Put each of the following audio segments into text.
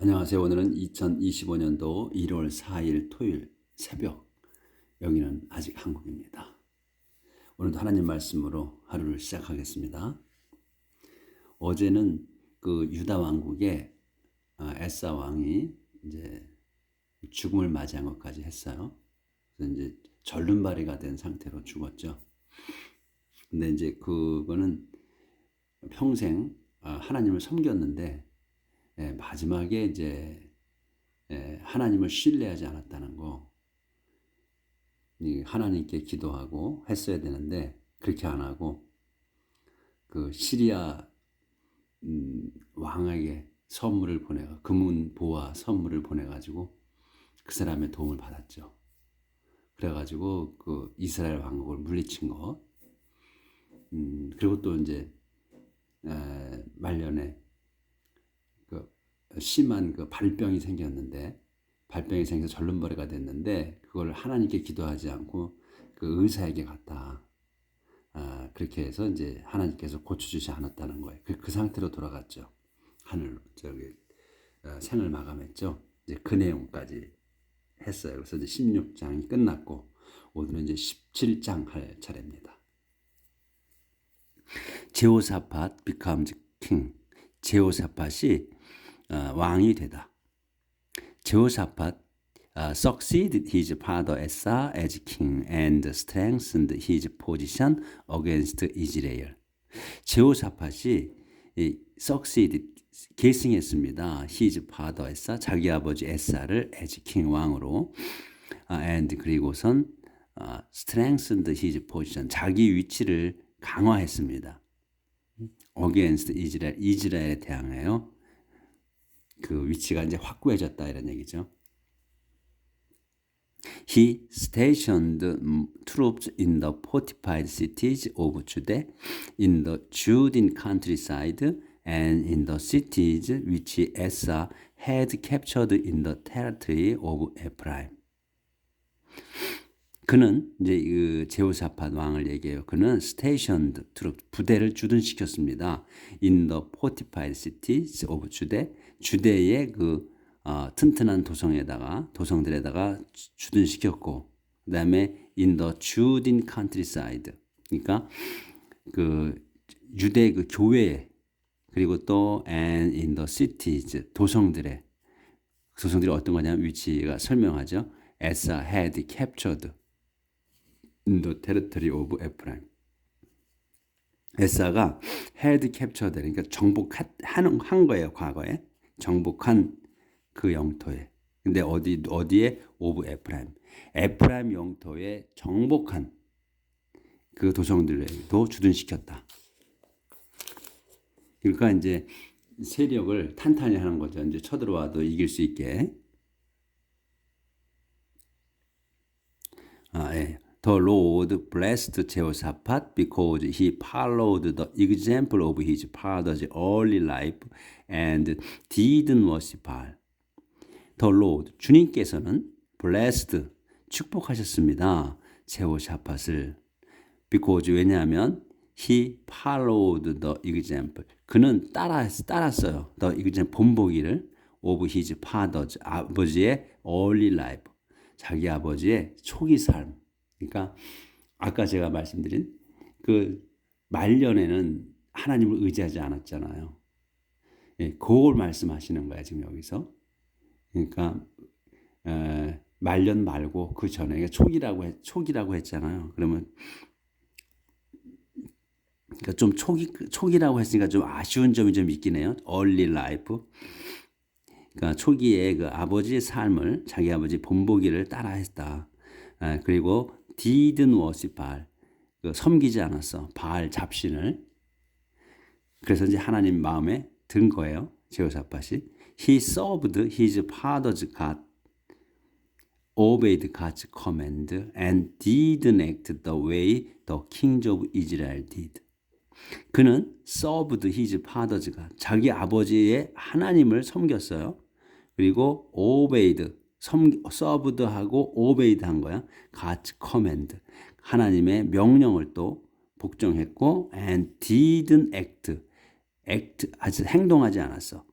안녕하세요. 오늘은 2025년도 1월 4일 토요일 새벽, 여기는 아직 한국입니다. 오늘도 하나님 말씀으로 하루를 시작하겠습니다. 어제는 그 유다 왕국의 에사 왕이 이제 죽음을 맞이한 것까지 했어요. 그래서 이제 절름발이가 된 상태로 죽었죠. 근데 이제 그거는 평생 하나님을 섬겼는데 마지막에 이제 하나님을 신뢰하지 않았다는 거, 하나님께 기도하고 했어야 되는데 그렇게 안 하고 그 시리아 왕에게 선물을 보내가 금은 보화 선물을 보내가지고 그 사람의 도움을 받았죠. 그래가지고 그 이스라엘 왕국을 물리친 것. 그리고 또 이제 말년에 그 심한 그 발병이 생겼는데, 발병이 생겨서 절름발이가 됐는데 그걸 하나님께 기도하지 않고 그 의사에게 갔다. 그렇게 해서 이제 하나님께서 고쳐주지 않았다는 거예요. 그 상태로 돌아갔죠. 하늘 생을 마감했죠. 이제 그 내용까지 했어요. 그래서 이제 16장이 끝났고 오늘은 이제 17장 할 차례입니다. 제호사밧 becomes king. 제호사밧이 왕이 되다. 제호사밧 succeeded his father Asa as king and strengthened his position against Israel. 제호사밧이 succeeded 계승했습니다. his father Asa, 자기 아버지 에사를 as king 왕으로, and 그리고선 strengthened his position, 자기 위치를 강화했습니다. against Israel, 이스라엘에 대항하여 그 위치가 이제 확고해졌다 이런 얘기죠. He stationed troops in the fortified cities of Judah, in the Judean countryside, and in the cities which Asa had captured in the territory of Ephraim. 그는 이제 그 제호사밧 왕을 얘기해요. 그는 stationed troops, 부대를 주둔시켰습니다. In the fortified cities of Judah, 주대의 그 튼튼한 도성들에다가 주둔시켰고, 그다음에 in the Judean countryside, 그러니까 그 유대 그 교회에, 그리고 또 and in the cities, 도성들이 어떤 거냐면 위치가 설명하죠. Asa had captured in the territory of Ephraim. 에사가 had captured, 그러니까 정복한 거예요. 과거에 정복한 그 영토에. 근데 어디에? 오브 에프라임. 에프라임 영토에 정복한 그 도성들에도 주둔시켰다. 그러니까 이제 세력을 탄탄히 하는 거죠. 이제 쳐들어와도 이길 수 있게. The Lord blessed Jehoshaphat because he followed the example of his father's early life and didn't worship Baal. The Lord, 주님께서는 blessed, 축복하셨습니다. 제호샤밧을. Because, 왜냐하면 he followed the example. 그는 따랐어요. The example, 본보기를 of his father's, 아버지의 early life. 자기 아버지의 초기 삶. 그러니까 아까 제가 말씀드린 그 말년에는 하나님을 의지하지 않았잖아요. 그걸 말씀하시는 거야 지금 여기서. 그러니까 말년 말고 그 전에 초기라고 했잖아요. 그러면 그러니까 좀 초기라고 했으니까 좀 아쉬운 점이 좀 있긴 해요. early life. 그러니까 초기에 그 아버지의 삶을, 자기 아버지 본보기를 따라했다. 그리고 didn't worship Baal, 섬기지 않았어. 바알 잡신을. 그래서 이제 하나님 마음에 든 거예요. 제호사밧이. He served his father's God, obeyed God's command, and didn't act the way the kings of Israel did. 그는 served his father's God, 자기 아버지의 하나님을 섬겼어요. 그리고 obeyed, served하고 obeyed 한 거야. God's command, 하나님의 명령을 또 복종했고, and didn't act, 행동하지 않았어.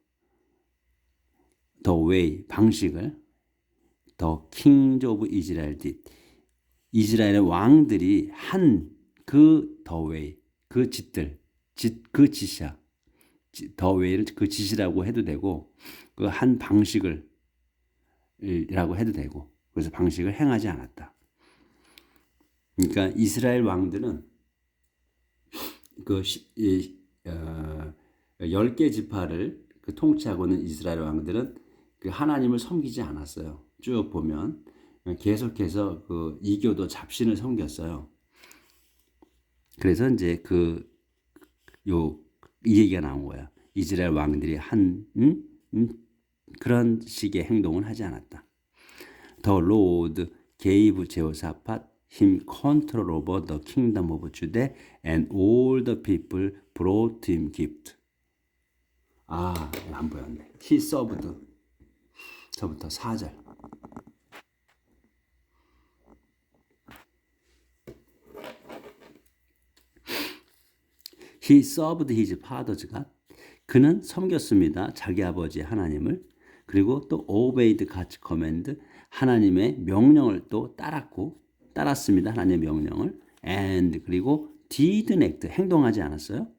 the way 방식을 the kings of Israel did 이스라엘의 왕들이 한 그 the way 그 짓들 그 짓이야 the way를 그 짓이라고 해도 되고 그 한 방식을 이라고 해도 되고 그래서 방식을 행하지 않았다. 그러니까 이스라엘 왕들은 그 10개 지파를 그 통치하고 있는 이스라엘 왕들은 그 하나님을 섬기지 않았어요. 쭉 보면 계속해서 그 이교도 잡신을 섬겼어요. 그래서 이제 이 얘기가 나온 거야. 이스라엘 왕들이 한 그런 식의 행동을 하지 않았다. The Lord gave Jehoshaphat him control over the kingdom of Judah and all the people brought him gift. 안 보였네. He served. 저부터 4절. He served his father's God. 그는 섬겼습니다. 자기 아버지 하나님을. 그리고 또 obeyed God's command. 하나님의 명령을 또 따랐습니다. 하나님의 명령을. And 그리고 didn't act. 행동하지 않았어요.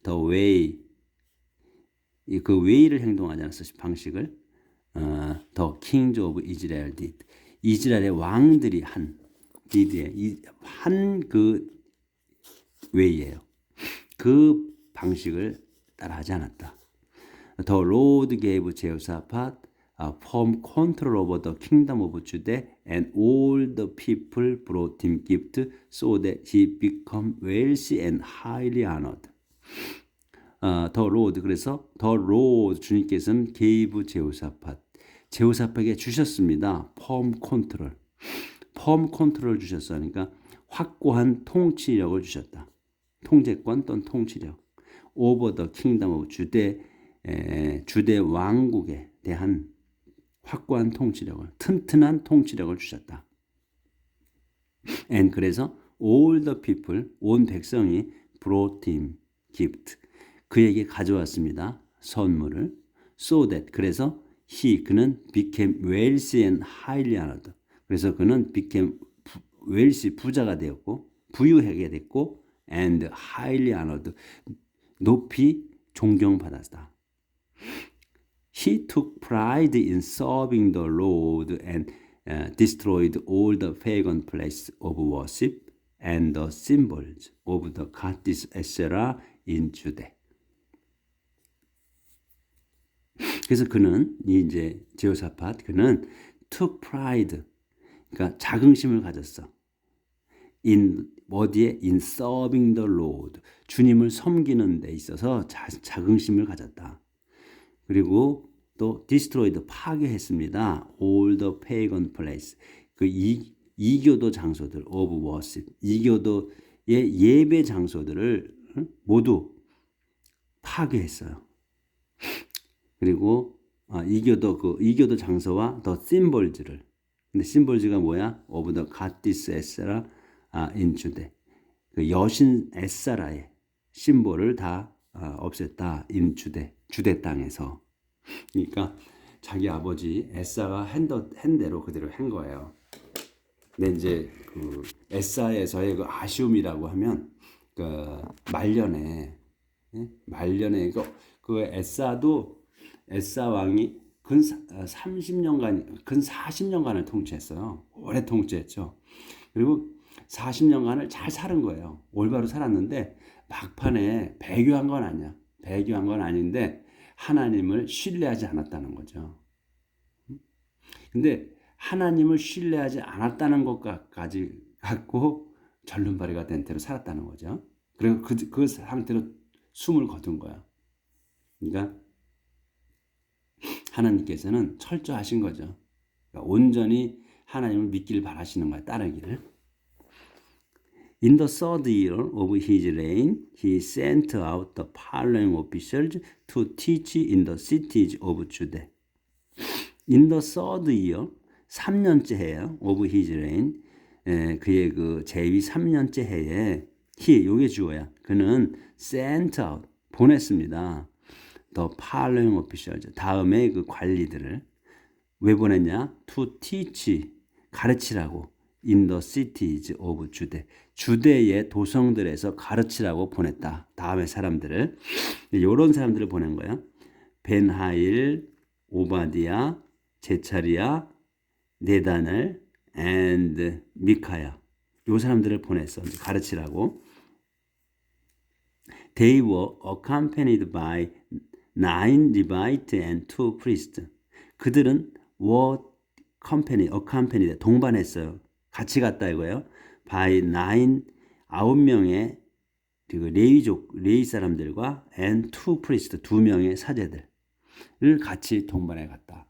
The way. 그 way를 행동하지 않았어요. 방식을. The kings of Israel did. 이스라엘의 왕들이 한 그 way예요. 그 방식을 따라하지 않았다. The Lord gave Jehoshaphat firm control over the kingdom of Judah and all the people brought him gift so that he became wealthy and highly honored. The Lord 그래서 The Lord 주님께서는 gave Jehoshaphat 제호사팍에게 주셨습니다. firm control 주셨어요. 그러니까 확고한 통치력을 주셨다. 통제권 또는 통치력. over the kingdom of 주대 왕국에 대한 확고한 통치력을, 튼튼한 통치력을 주셨다. And 그래서 all the people, 온 백성이 brought him gift. 그에게 가져왔습니다. 선물을. So that, 그래서 그는 became wealthy and highly honored. 그래서 그는 became wealthy, 부자가 되었고, 부유하게 됐고, and highly honored, 높이 존경받았다. He took pride in serving the Lord and destroyed all the pagan places of worship and the symbols of the goddess Asherah in Judah. 그래서 그는 이제 제호사팟 그는 took pride, 그러니까 자긍심을 가졌어. 어디에? In serving the Lord. 주님을 섬기는 데 있어서 자긍심을 가졌다. 그리고 또 destroyed, 파괴했습니다. All the pagan places. 그 이교도 장소들, of worship. 이교도의 예배 장소들을 모두 파괴했어요. 그리고 이교도 장소와 the symbols를. 근데 symbols가 뭐야? Of the goddess Asherah in Judah. 그 여신 에사라의 심볼을 다 없앴다. in Judah. 주대 땅에서. 그러니까 자기 아버지 에사가 한 대로 그대로 한 거예요. 근데 이제 그 에사에서의 그 아쉬움이라고 하면 그 말년에 그 에사 왕이 근 40년간을 통치했어요. 오래 통치했죠. 그리고 40년간을 잘 사는 거예요. 올바로 살았는데 막판에 배교한 건 아니야. 배교한 건 아닌데 하나님을 신뢰하지 않았다는 거죠. 근데 하나님을 신뢰하지 않았다는 것까지 갖고 절름발이가 된 채로 살았다는 거죠. 그리고 그 상태로 숨을 거둔 거야. 그러니까 하나님께서는 철저하신 거죠. 그러니까 온전히 하나님을 믿기를 바라시는 거야. 따르기를. In the third year of his reign, he sent out the following officials to teach in the cities of Judah. In the third year, 3년째 해요. of his reign, 그의 그 재위 3년째 해에 요게 주어야. 그는 sent out, 보냈습니다. The following officials, 다음에 그 관리들을. 왜 보냈냐? To teach, 가르치라고. In the cities of Jude. 주대의 도성들에서 가르치라고 보냈다. 다음에 사람들을. 이런 사람들을 보낸 거야. 벤하일, 오바디아, 제차리아, 네다넬, and 미카야. 요 사람들을 보냈어. 이제 가르치라고. They were accompanied by 9 Levites and 2 priests. 그들은 were accompanied, 동반했어요. 같이 갔다 이거예요. by 9명의 그 레위 사람들과 and 2 priests, 2명의 사제들을 같이 동반해 갔다.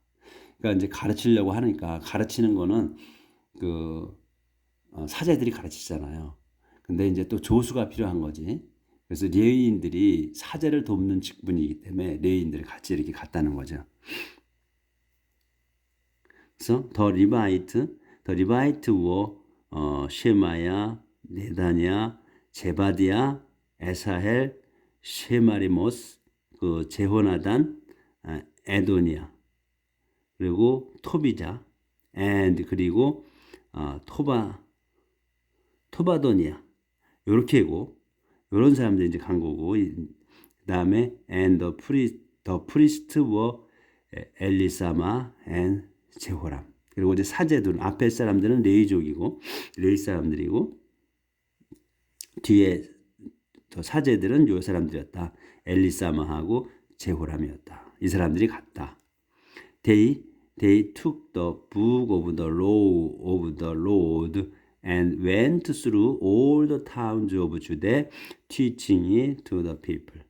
그러니까 이제 가르치려고 하니까 가르치는 거는 사제들이 가르치잖아요. 근데 이제 또 조수가 필요한 거지. 그래서 레위인들이 사제를 돕는 직분이기 때문에 레위인들을 같이 이렇게 갔다는 거죠. 그래서 더 리바이트 were 쉐마야, 네다냐, 제바디아, 에사헬, 쉐마리모스, 그 제호나단, 에도니아, 그리고 토비자, and 그리고 토바도니아, 요렇게고 요런 사람들이 이제 간 거고. 그다음에 and the priest were 엘리사마 and 제호람. 그리고 이제 사제들은 앞에 사람들은 레위족이고 레위 사람들이고 뒤에 더 사제들은 요 사람들이었다. 엘리사마하고 제호람이었다. 이 사람들이 갔다. They took the book of the law of the Lord and went through all the towns of Judah, teaching it to the people.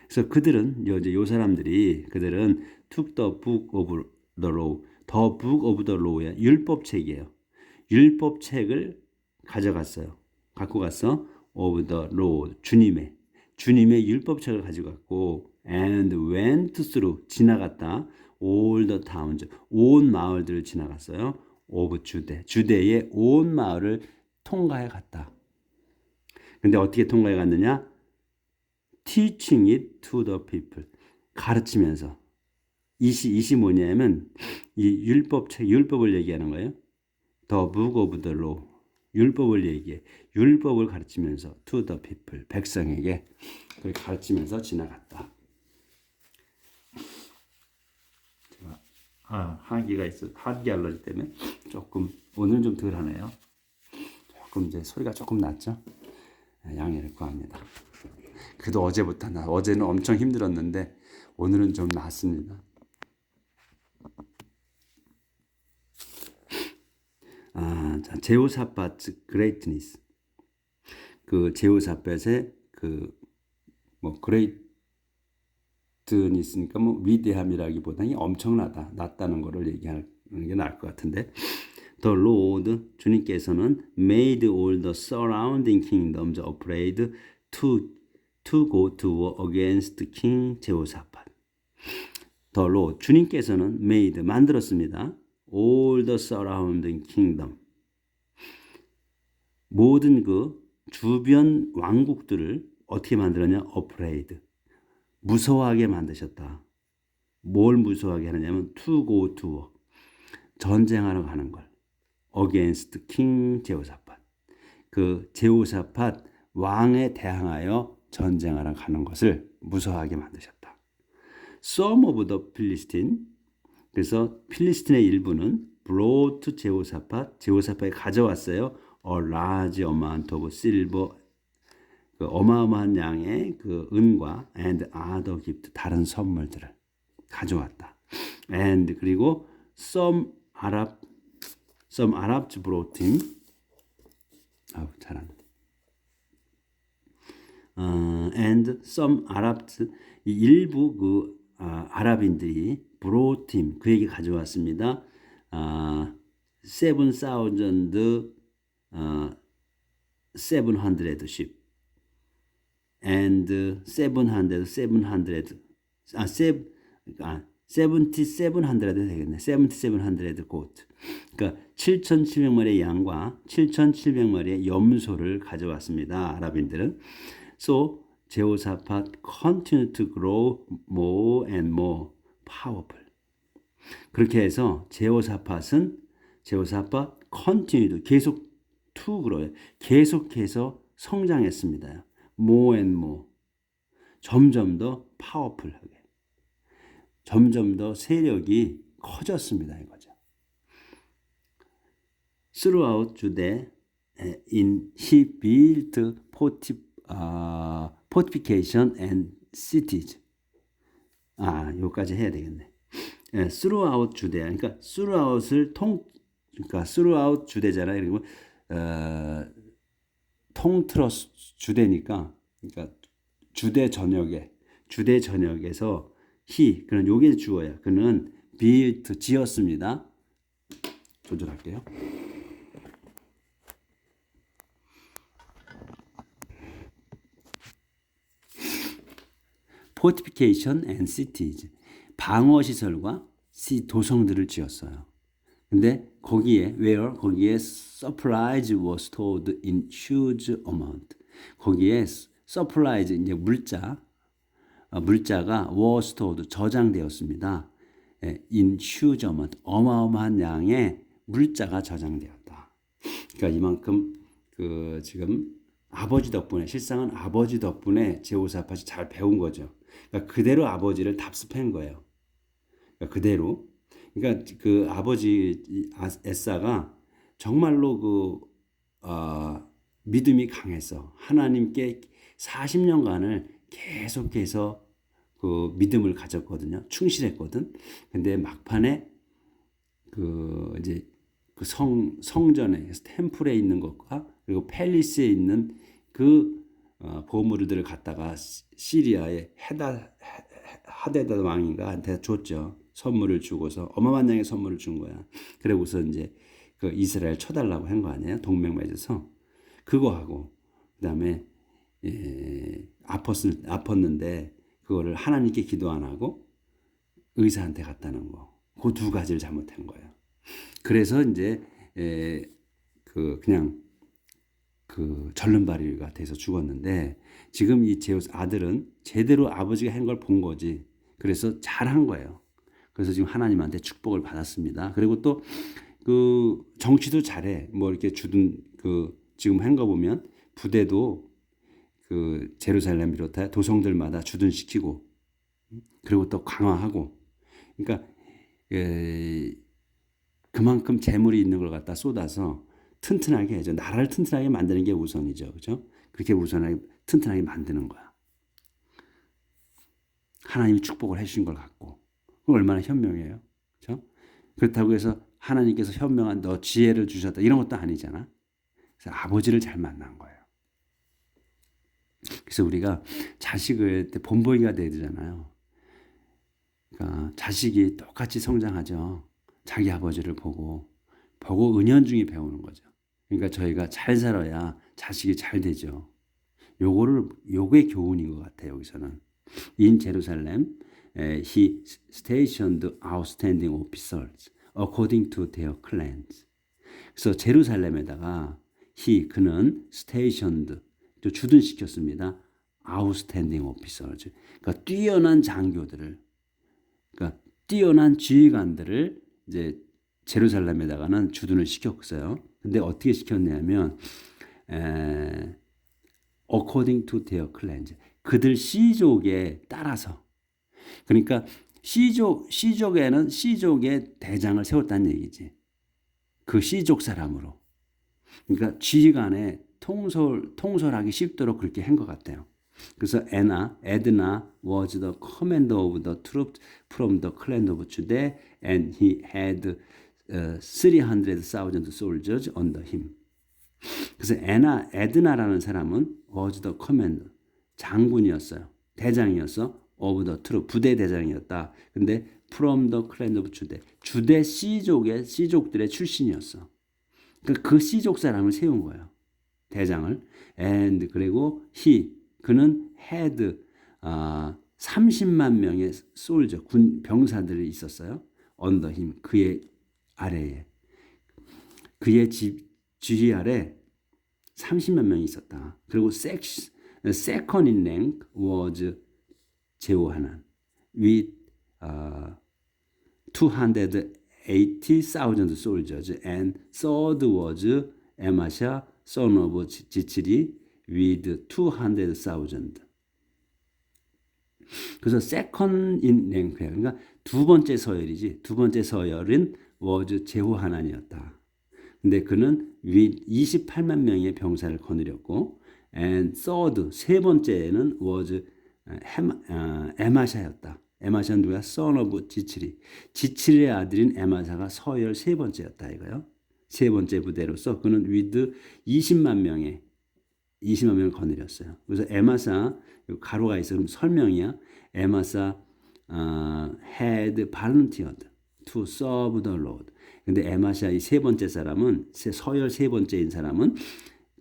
그래서 그들은 요 사람들이 그들은 took the book of the law, the book of the law야, 율법책이에요. 율법책을 가져갔어요. 갖고 갔어. of the law, 주님의 율법책을 가지고 갔고 and went through, 지나갔다. all the towns, 온 마을들을 지나갔어요. of Judah, 주대의 온 마을을 통과해 갔다. 근데 어떻게 통과해 갔느냐? teaching it to the people, 가르치면서. 이시 뭐냐면 이 율법을 얘기하는 거예요. The book of the law, 율법을 얘기해. 율법을 가르치면서 to the people, 백성에게 그렇게 가르치면서 지나갔다. 제가 한기 알러지 때문에 조금 오늘은 좀 덜하네요. 조금 이제 소리가 조금 낮죠. 양해를 구합니다. 그래도 어제는 엄청 힘들었는데 오늘은 좀 낫습니다. 자, 제호사밧 greatness. 그 제호사밧의 greatness니까 위대함이라기보다는 엄청나다, 낫다는 거를 얘기하는 게 나을 것 같은데. The Lord, 주님께서는 made all the surrounding kingdoms afraid to go to war against King 제호사밧. The Lord, 주님께서는 made, 만들었습니다. all the surrounding kingdom, 모든 그 주변 왕국들을 어떻게 만들었냐? afraid, 무서워하게 만드셨다. 뭘 무서워하게 하느냐면 to go to war, 전쟁하러 가는 걸. against king 제호사밧, 그 제호사밧 왕에 대항하여 전쟁하러 가는 것을 무서워하게 만드셨다. Some of the Philistine, 그래서 필리스틴의 일부는 brought 제호사밧이 가져왔어요. a large amount of silver, 그 어마어마한 양의 그 은과 and other gift, 다른 선물들을 가져왔다. and 그리고 some Arabs brought him, 잘하네. and some Arabs, 일부 그 아랍인들이 brought him, 그에게 가져왔습니다. 700 sheep and 700 되겠네. 7,700 goat. 그러니까 7,700마리의 양과 7,700마리의 염소를 가져왔습니다. 아랍인들은. So 제호사밧 continued to grow more and more powerful. 그렇게 해서 제호사팟 컨티뉴드 계속 to grow 계속해서 성장했습니다. more and more 점점 더 파워풀하게 점점 더 세력이 커졌습니다. 이거죠. Throughout Judea he built fortification and cities. 여기까지 해야 되겠네. throughout Judea. 그러니까 그러니까 throughout 주대잖아요. 그리고 통틀어 주대니까 그러니까 주대 전역에서 그는 요게 주어야. 그는 built 지었습니다. 조절할게요. fortification and cities 방어 시설과 도성들을 지었어요. 근데 거기에 supplies was stored in huge amount. 거기에 supplies 이제 물자가 was stored 저장되었습니다. in huge amount 어마어마한 양의 물자가 저장되었다. 그러니까 이만큼 지금 실상은 아버지 덕분에 제호사팟이 잘 배운 거죠. 그러니까 그대로 아버지를 답습한 거예요. 그러니까 그대로. 그러니까 그 아버지 에사가 정말로 믿음이 강해서 하나님께 40년간을 계속해서 그 믿음을 가졌거든요. 충실했거든. 근데 막판에 이제 성전에 템플에 있는 것과 그리고 팰리스에 있는 보물들을 갖다가 시리아의 하데다 왕인가한테 줬죠. 선물을 주고서 어마어마한 양의 선물을 준 거야. 그러고서 이제 이스라엘 쳐달라고 한 거 아니에요? 동맹 맺어서 그거하고 그다음에 아팠는데 그거를 하나님께 기도 안 하고 의사한테 갔다는 거. 그 두 가지를 잘못한 거예요. 그래서 이제 그냥 절름발이가 돼서 죽었는데 지금 이 제우스 아들은 제대로 아버지가 한 걸 본 거지. 그래서 잘한 거예요. 그래서 지금 하나님한테 축복을 받았습니다. 그리고 또 정치도 잘해. 뭐 이렇게 주둔 지금 한 거 보면 부대도 제루살렘 비롯해 도성들마다 주둔시키고 그리고 또 강화하고 그러니까 그만큼 재물이 있는 걸 갖다 쏟아서 튼튼하게 해줘. 나라를 튼튼하게 만드는 게 우선이죠. 그죠? 그렇게 튼튼하게 만드는 거야. 하나님이 축복을 해주신 걸 갖고. 얼마나 현명해요. 그죠? 그렇다고 해서 하나님께서 현명한 너 지혜를 주셨다. 이런 것도 아니잖아. 그래서 아버지를 잘 만난 거예요. 그래서 우리가 자식을 본보기가 돼야 되잖아요. 그러니까 자식이 똑같이 성장하죠. 자기 아버지를 보고 은연중에 배우는 거죠. 그러니까 저희가 잘 살아야 자식이 잘 되죠. 요게 교훈인 것 같아요. 여기서는 In Jerusalem, he stationed outstanding officers according to their clans. 그래서 제루살렘에다가 그는 stationed 주둔시켰습니다. outstanding officers. 그러니까 뛰어난 장교들을, 그러니까 뛰어난 지휘관들을 이제 제루살렘에다가는 주둔을 시켰어요. 근데 어떻게 시켰냐면 according to their clans. 그들 씨족에 따라서. 그러니까 씨족에는 씨족의 대장을 세웠다는 얘기지. 그 씨족 사람으로. 그러니까 지휘관에 통솔하기 쉽도록 그렇게 한 것 같아요. 그래서 에드나 was the commander of the troops from the clan of Judah and he had 300,000 soldiers under him. 그래서 에드나라는 사람은 was the commander, 장군이었어요. 대장이었어. of the troop, 부대 대장이었다. 근데 from the clan of Judah, 주대 씨족들의 출신이었어. 그 씨족 사람을 세운 거예요. 대장을. and 그리고 그는 had 30만 명의 솔저, 병사들이 있었어요. under him, 그의 아래에. 그의 지휘 아래 30만 명이 있었다. 그리고 second in rank was 제호하난 with 280,000 soldiers, and third was Emasha, son of Zichri, with 200,000. 그래서 second in rank야. 그러니까 두 번째 서열이지. 두 번째 서열은 was 제호하난이었다. 근데 그는 28만 명의 병사를 거느렸고, and third, 세 번째는 was 에마샤였다. 에마샤는 누구야? son of 지칠이. 지칠의 아들인 에마샤가 서열 세 번째였다 이거요. 세 번째 부대로서 그는 with 20만 명을 거느렸어요. 그래서 에마사 가로가 있어 그럼 설명이야. 에마사 had volunteered to serve the Lord. 근데 에마샤 이 세 번째 사람은 서열 세 번째인 사람은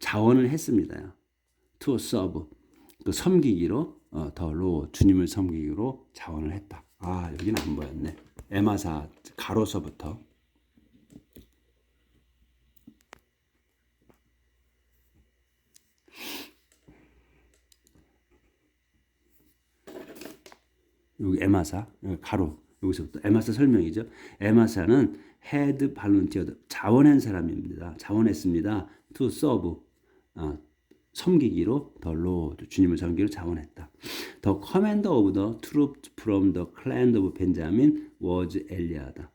자원을 했습니다. to serve 그 섬기기로 the Lord 주님을 섬기기로 자원을 했다. 아 여기는 안 보였네. 에마사 가로서부터. 여기 에마사 가로 여기서부터 에마사 설명이죠. 에마사는 had volunteered 자원한 사람입니다. 자원했습니다. to serve 섬기기로 the Lord 주님을 섬기기로 자원했다. The commander of the troops from the clan of Benjamin was Eliada,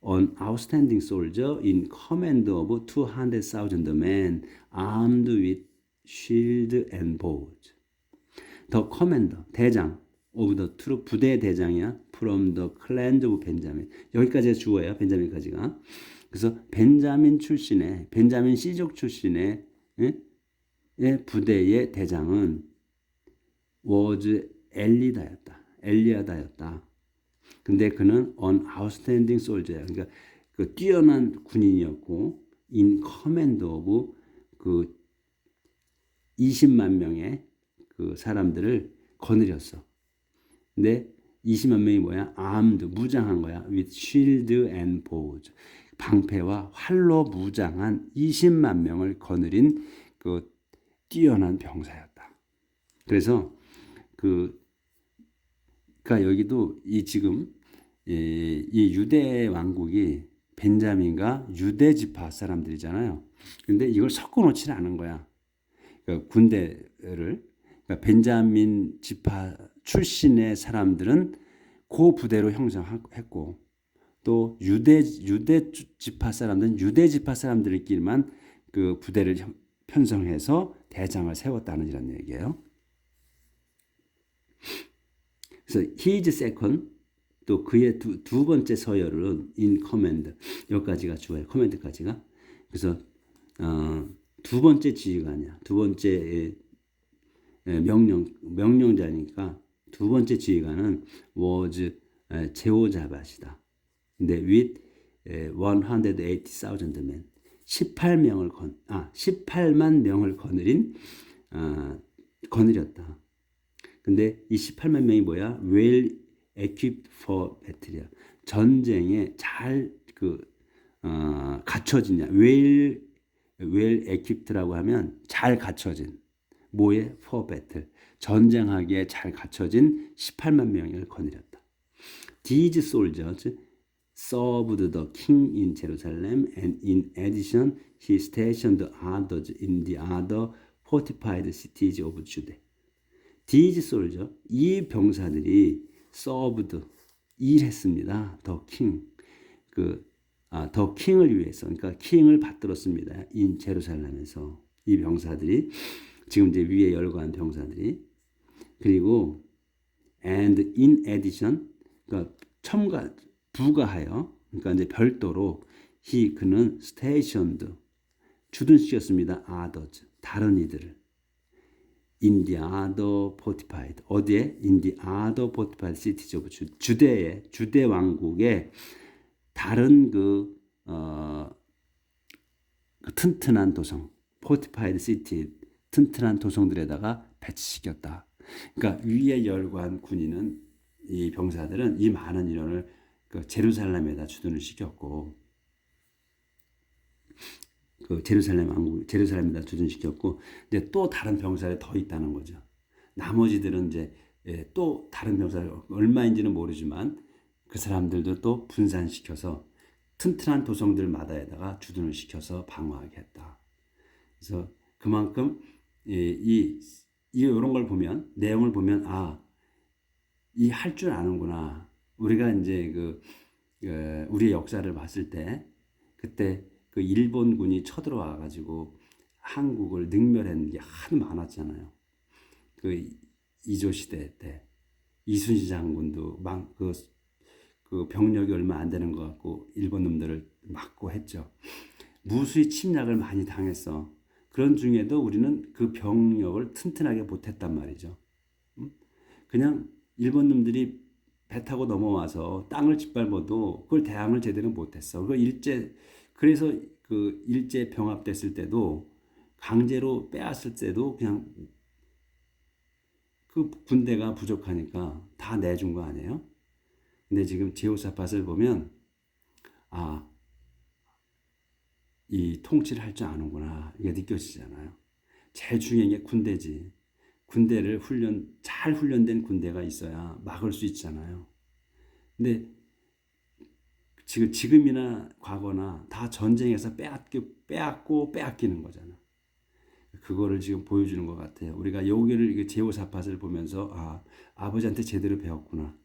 an outstanding soldier in command of 200,000 men armed with shield and bows. The commander 대장 of the troop 부대 대장이야. From the clan of Benjamin. 여기까지가 주어예요. 벤자민까지가. 그래서 벤자민 씨족 출신의 부대의 대장은 was 엘리아다였다. 근데 그는 an outstanding soldier야. 그러니까 그 뛰어난 군인이었고 in command of 그 20만 명의 그 사람들을 거느렸어. 근데 20만 명이 뭐야? armed, 무장한 거야. with shield and bows. 방패와 활로 무장한 20만 명을 거느린 그 뛰어난 병사였다. 그래서 그러니까 여기도 이 지금 이 유대 왕국이 벤자민과 유대 지파 사람들이잖아요. 근데 이걸 섞어 놓지는 않은 거야. 그러니까 군대를 그러니까 벤자민 지파 출신의 사람들은 그 부대로 형성했고 또 유대 지파 사람들은 유대 지파 사람들끼리만 그 부대를 편성해서 대장을 세웠다는 이런 얘기예요. 그래서 his second 또 그의 두 번째 서열은 in command 여기까지가 주어요. 커맨드까지가. 그래서 두 번째 지휘관이야. 두 번째 명령자니까 두 번째 지휘관은 was 제호자밧이다. 근데 with 180,000 men 18만 명을 거느렸다. 근데 이 18만 명이 뭐야? well equipped for battle이야. 전쟁에 잘 갖춰지냐? well equipped라고 하면 잘 갖춰진 뭐에? for battle. 전쟁하기에 잘 갖춰진 18만 명을 거느렸다. These soldiers served the king in Jerusalem, and in addition, he stationed others in the other fortified cities of Judah. These soldiers, 이 병사들이 served, 일했습니다. The king, the king을 위해서, 그러니까 킹을 받들었습니다. in 제루살렘에서 이 병사들이 지금 이제 위에 열거한 병사들이 그리고 and in addition, 그러니까 부가하여, 그러니까 이제 별도로 그는 stationed 주둔시켰습니다. others 다른 이들을 in the other fortified 어디에? in the other fortified cities of 주대 왕국의 다른 튼튼한 도성 fortified city 튼튼한 도성들에다가 배치시켰다. 그러니까 위에 열관 군인은 이 병사들은 이 많은 인원을 제루살렘에다 주둔을 시켰고 제루살렘에다 주둔시켰고 이제 또 다른 병사들이 더 있다는 거죠. 나머지들은 이제 또 다른 병사들 얼마인지는 모르지만 그 사람들도 또 분산시켜서 튼튼한 도성들마다에다가 주둔을 시켜서 방어하게 했다. 그래서 그만큼 이런 걸 보면, 내용을 보면, 이 할 줄 아는구나. 우리가 이제 우리의 역사를 봤을 때, 그때 그 일본군이 쳐들어와 가지고 한국을 능멸한 게 하도 많았잖아요. 그 이조 시대 때 이순신 장군도 그 병력이 얼마 안 되는 것 같고 일본 놈들을 막고 했죠. 무수히 침략을 많이 당했어. 그런 중에도 우리는 그 병력을 튼튼하게 못했단 말이죠. 그냥 일본 놈들이 배 타고 넘어와서 땅을 짓밟아도 그걸 대항을 제대로 못했어. 그래서 그 일제 병합됐을 때도 강제로 빼앗을 때도 그냥 그 군대가 부족하니까 다 내준 거 아니에요? 근데 지금 제호사팟을 보면 이 통치를 할 줄 아는구나 이게 느껴지잖아요. 제일 중요한 게 군대지. 군대를 잘 훈련된 군대가 있어야 막을 수 있잖아요. 근데 지금이나 과거나 다 전쟁에서 빼앗고 빼앗기는 거잖아. 그거를 지금 보여주는 것 같아요. 우리가 여기를 제호사팟을 보면서 아버지한테 제대로 배웠구나.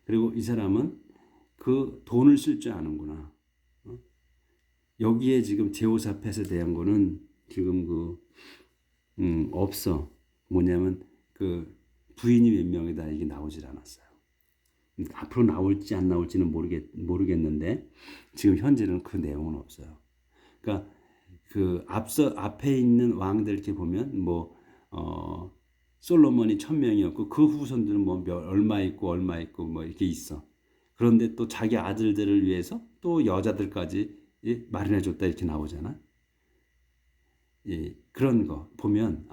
그리고 이 사람은 그 돈을 쓸 줄 아는구나. 여기에 지금 제호사팟에 대한 거는 지금 없어. 뭐냐면 그 부인이 몇 명이다 이게 나오질 않았어요. 앞으로 나올지 안 나올지는 모르겠는데 지금 현재는 그 내용은 없어요. 그러니까 그 앞에 있는 왕들 이렇게 보면 솔로몬이 1000명이었고 그 후손들은 얼마 있고 이렇게 있어. 그런데 또 자기 아들들을 위해서 또 여자들까지 마련해 줬다 이렇게 나오잖아. 그런 거 보면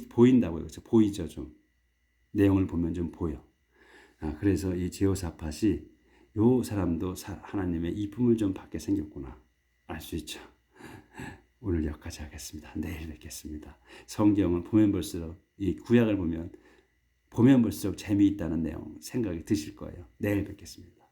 보인다고요. 그렇죠? 보이죠, 좀. 내용을 보면 좀 보여. 그래서 이 제호사팟이 요 사람도 하나님의 이쁨을 좀 받게 생겼구나. 알 수 있죠. 오늘 여기까지 하겠습니다. 내일 뵙겠습니다. 성경을 보면 볼수록 이 구약을 보면 볼수록 재미있다는 내용 생각이 드실 거예요. 내일 뵙겠습니다.